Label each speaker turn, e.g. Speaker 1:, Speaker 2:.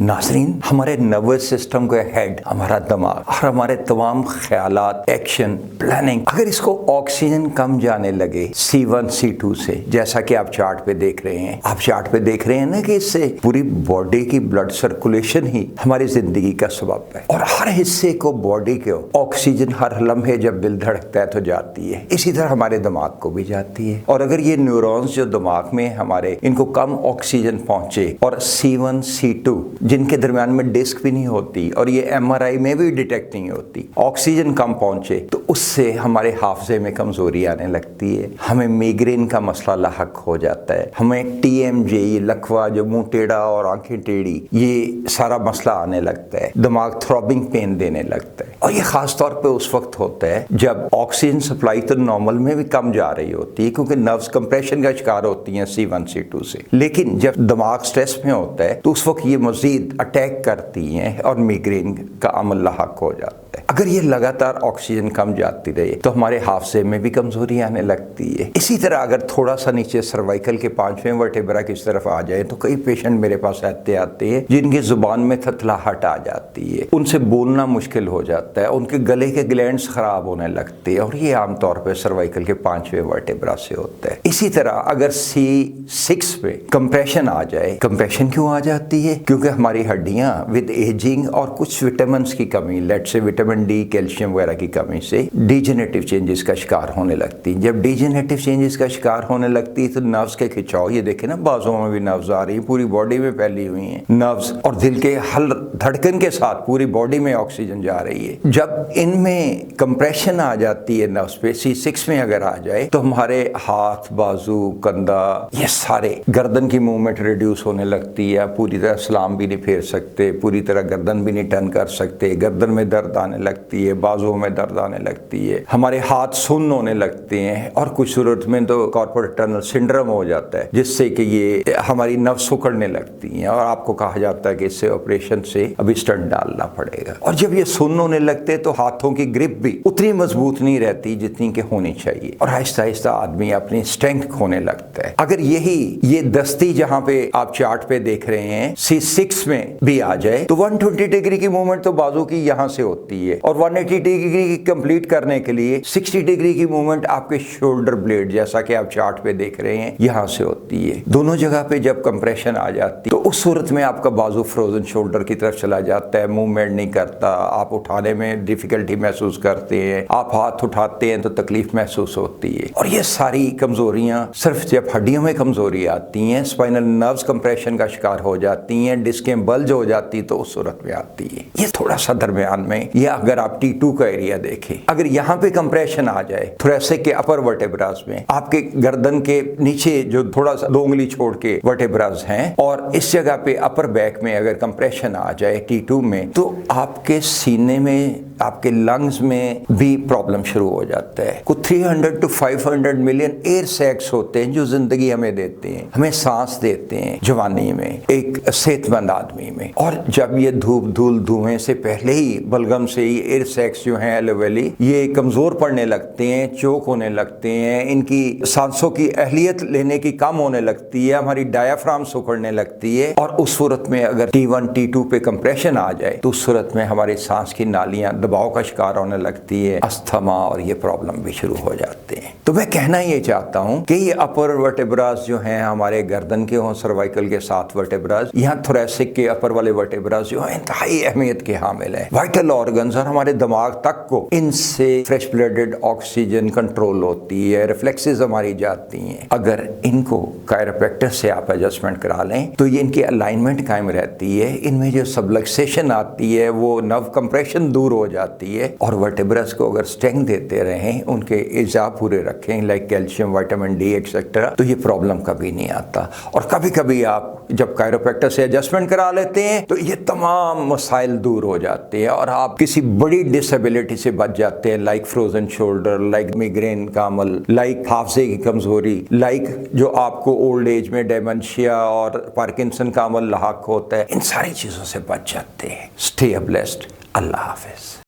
Speaker 1: नाज़रीन, हमारे nervous system का हेड हमारा दिमाग और हमारे तमाम ख्यालात, एक्शन, प्लानिंग, अगर इसको ऑक्सीजन कम जाने लगे C1 C2 से, जैसा कि आप चार्ट पे देख रहे हैं, ना कि इससे पूरी बॉडी की ब्लड सर्कुलेशन ही हमारी जिंदगी का सबब है और हर हिस्से को, बॉडी को ऑक्सीजन हर लम्हे जब दिल धड़कता है तो जाती है, इसी तरह हमारे दिमाग को भी जाती है। और अगर ये न्यूरॉन्स जो दिमाग में हमारे, इनको कम ऑक्सीजन पहुंचे और C1 C2 जिनके दरमियान में डिस्क भी नहीं होती और ये MRI में भी डिटेक्ट नहीं होती, ऑक्सीजन कम पहुंचे तो उससे हमारे हाफजे में कमजोरी आने लगती है, हमें माइग्रेन का मसला लाहक हो जाता है, हमें TMJ, ये लकवा जो मुंह टेढ़ा और आंखें टेढ़ी, ये सारा मसला आने लगता है, दिमाग थ्रॉबिंग पेन देने लगता है। और ये खास तौर पे उस वक्त होता है जब ऑक्सीजन सप्लाई तो नॉर्मल में भी कम जा रही होती है क्योंकि नर्व्स कंप्रेशन का शिकार होती हैं C1 C2 से, लेकिन जब दिमाग स्ट्रेस में होता है तो उस वक्त ये मजीद अटैक करती हैं और माइग्रेन का अमल लाहक हो जाता है। अगर ये लगातार ऑक्सीजन कम जाती रहे तो हमारे हाफजे में भी कमजोरी आने लगती है। इसी तरह अगर थोड़ा सा नीचे सर्वाइकल के 5वें वर्टेब्रा की तरफ आ जाए तो कई पेशेंट मेरे पास आते हैं जिनकी जुबान में थथलाहट आ जाती है, उनसे बोलना मुश्किल हो जाता है, उनके गले के ग्लैंड्स खराब होने लगते हैं और ये आमतौर पर सर्वाइकल के 5वें वर्टेब्रा से होता है। इसी तरह अगर C6 पे कंप्रेशन आ जाए, कंप्रेशन क्यों आ जाती है? क्योंकि हमारी हड्डियां विद एजिंग और कुछ विटामिन की कमी, लेट से विटामिन D, कैल्शियम वगैरह की कमी से डिजेनरेटिव चेंजेस का शिकार होने लगती है। जब डिजेनरेटिव चेंजेस का शिकार होने लगती है तो नर्व्स के खिंचाव, ये देखें ना, बाजुओं में भी नर्व्स आ रही हैं, पूरी बॉडी में फैली हुई हैं नर्व्स, और दिल के हर धड़कन के साथ पूरी बॉडी में ऑक्सीजन जा रही है। जब इनमें कंप्रेशन आ जाती है नर्व्स पे, C6 में अगर आ जाए तो हमारे हाथ, बाजू, कंधा, ये सारे, गर्दन की मूवमेंट रिड्यूस होने लगती है, पूरी तरह सलाम भी नहीं फेर सकते, पूरी तरह गर्दन भी नहीं टर्न कर सकते, गर्दन में दर्द आने लगती है, बाजुओं में दर्द आने लगती है, हमारे हाथ सुन्न होने लगते हैं और कुछ सूरत में तो कार्पल टनल सिंड्रोम हो जाता है जिससे कि ये हमारी नर्व्स सुकड़ने लगती हैं और आपको कहा जाता है कि इससे ऑपरेशन से अभी स्टंट डालना पड़ेगा। और जब ये सुन्न होने लगते हैं तो हाथों की ग्रिप भी उतनी मजबूत नहीं रहती जितनी कि होनी चाहिए और आहिस्ता आहिस्ता आदमी अपनी स्ट्रेंथ खोने लगता है। अगर ये दस्ती जहां पे आप चार्ट पे देख रहे हैं C6 में भी आ जाए तो 120 डिग्री की मूवमेंट तो बाजू की यहां से होती है और 180 डिग्री की कंप्लीट करने के लिए 60 डिग्री की मूवमेंट आपके शोल्डर ब्लेड, जैसा कि आप चार्ट पे देख रहे हैं, यहां से होती है। दोनों जगह पे जब कंप्रेशन आ जाती है तो उस सूरत में आपका बाजू फ्रोजन शोल्डर की तरफ चला जाता है, मूवमेंट नहीं करता, आप उठाने में डिफिकल्टी महसूस करते हैं, आप हाथ उठाते हैं तो तकलीफ महसूस होती है। और ये सारी कमजोरियां सिर्फ जब हड्डियों में कमजोरी आती हैं, स्पाइनल नर्व्स कंप्रेशन का शिकार हो जाती हैं, डिस्कें बल्ज हो जाती तो उस सूरत में आती है। ये थोड़ा सा दरमियान में, या अगर आप T2 का एरिया देखें, अगर यहाँ पे कंप्रेशन आ जाए थोरेसिक के अपर वर्टेब्रास में, आपके गर्दन के नीचे जो थोड़ा सा 2 उंगली छोड़ के वर्टेब्रास हैं, और इस जगह पे अपर बैक में अगर कंप्रेशन आ जाए T2 में तो आपके सीने में, आपके लंग्स में भी प्रॉब्लम शुरू हो जाता है। कुछ 300 to 500 मिलियन एयर सैक्स होते हैं जो जिंदगी हमें देते हैं, हमें सांस देते हैं जवानी में, एक सेहतमंद आदमी में। और जब ये धूप, धूल, धुएं से पहले ही, बलगम से ही एयर सैक्स जो हैं एलोवेली, ये कमजोर पड़ने लगते हैं, चोक होने लगते हैं, इनकी सांसों की अहलियत लेने की कम होने लगती है, हमारी डायाफ्राम सुखड़ने लगती है। और उस सूरत में अगर T1 T2 पे कंप्रेशन आ जाए तो उस सूरत में हमारी सांस की नालियां दबाव का शिकार होने लगती है, अस्थमा और ये प्रॉब्लम भी शुरू हो जाते हैं। तो मैं कहना ये चाहता हूं कि ये अपर वर्टेब्रास जो हैं हमारे गर्दन के हों, सर्वाइकल के 7 वर्टेब्रास, यहाँ थोरेसिक के अपर वाले वर्टेब्रास जो हैं इंतहाई अहमियत के हामिल हैं। वाइटल ऑर्गन्स और हमारे दिमाग तक को इनसे फ्रेश ब्लडेड ऑक्सीजन कंट्रोल होती है, रिफ्लेक्सेस हमारी जाती हैं। अगर इनको कायरोप्रैक्टर से आप एडजस्टमेंट करा लें तो ये इनकी अलाइनमेंट कायम रहती है, इनमें जो सबलक्सेशन आती है वो नर्व कंप्रेशन दूर हो जाती है और वर्टेब्रास को अगर स्ट्रेंथ देते रहें, उनके इज़ा पूरे रखें, like calcium, vitamin D etcetera, तो ये प्रॉब्लम कभी नहीं आता। और कभी कभी आप जब कायरोप्रैक्टर से एडजस्टमेंट करा लेते हैं तो ये तमाम मसाइल दूर हो जाते हैं और आप किसी बड़ी डिसेबिलिटी से बच जाते हैं, like frozen shoulder, like migraine का अमल, लाइक हाफजे की कमजोरी, लाइक जो आपको ओल्ड एज में डेमेंशिया और पार्किंसन का अमल लाहक होता है, इन सारी चीज़ों से बच जाते हैं। Stay blessed. अल्लाह हाफिज।